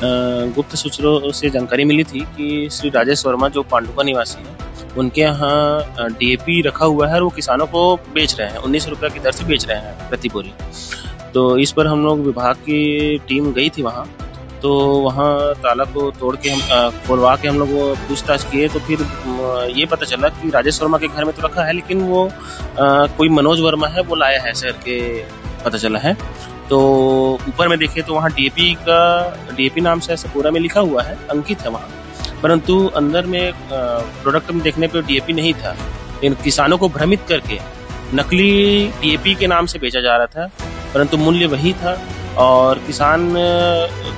गुप्त सूत्रों से जानकारी मिली थी कि श्री राजेश वर्मा जो पांडुका निवासी है, उनके यहाँ डीएपी रखा हुआ है और वो किसानों को बेच रहे हैं, 19 रुपये की दर से बेच रहे हैं प्रति बोरी। तो इस पर हम लोग विभाग की टीम गई थी वहाँ, तो वहाँ ताला को तोड़ के हम खोलवा के हम लोग वो पूछताछ किए, तो फिर ये पता चला कि राजेश वर्मा के घर में तो रखा है, लेकिन वो कोई मनोज वर्मा है वो लाया है शहर के, पता चला है। तो ऊपर में देखे तो वहाँ डीएपी नाम से ऐसा पूरा में लिखा हुआ है, अंकित है वहाँ, परंतु अंदर में प्रोडक्ट में देखने पे डीएपी नहीं था। इन किसानों को भ्रमित करके नकली डीएपी के नाम से बेचा जा रहा था, परंतु मूल्य वही था और किसान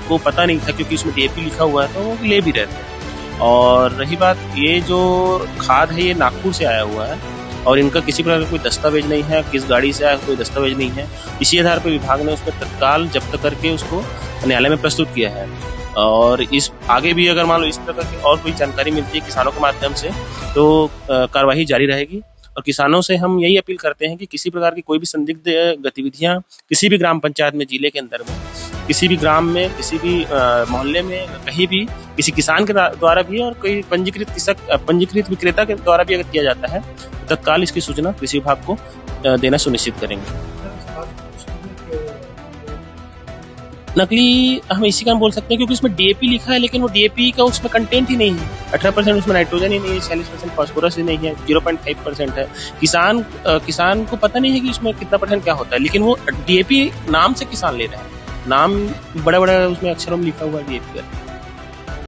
को पता नहीं था, क्योंकि इसमें डीएपी लिखा हुआ है तो वो ले भी रहे थे। और रही बात, ये जो खाद है ये नागपुर से आया हुआ है और इनका किसी प्रकार का कोई दस्तावेज नहीं है, किस गाड़ी से आया कोई दस्तावेज नहीं है। इसी आधार पर विभाग ने उस पर तत्काल जब्त करके उसको न्यायालय में प्रस्तुत किया है। और इस आगे भी अगर मान लो इस प्रकार की और कोई जानकारी मिलती है किसानों के माध्यम से, तो कार्यवाही जारी रहेगी। और किसानों से हम यही अपील करते हैं कि किसी प्रकार की कोई भी संदिग्ध गतिविधियां किसी भी ग्राम पंचायत में, जिले के अंदर में, किसी भी ग्राम में, किसी भी मोहल्ले में, कहीं भी किसी किसान के द्वारा भी और कोई पंजीकृत विक्रेता के द्वारा भी अगर किया जाता है तो तत्काल इसकी सूचना कृषि विभाग को देना सुनिश्चित करेंगे। नकली हम इसी का बोल सकते हैं क्योंकि उसमें डीएपी लिखा है, लेकिन वो डीएपी का उसमें कंटेंट ही नहीं है। 18% उसमें नाइट्रोजन ही नहीं है, 40% फास्फोरस ही नहीं है, 0.5% है। किसान को पता नहीं है कि उसमें कितना परसेंट क्या होता है, लेकिन वो डीएपी नाम से किसान ले रहे हैं, नाम बड़ा बड़ा उसमें अक्षरों में लिखा हुआ है डीएपी का।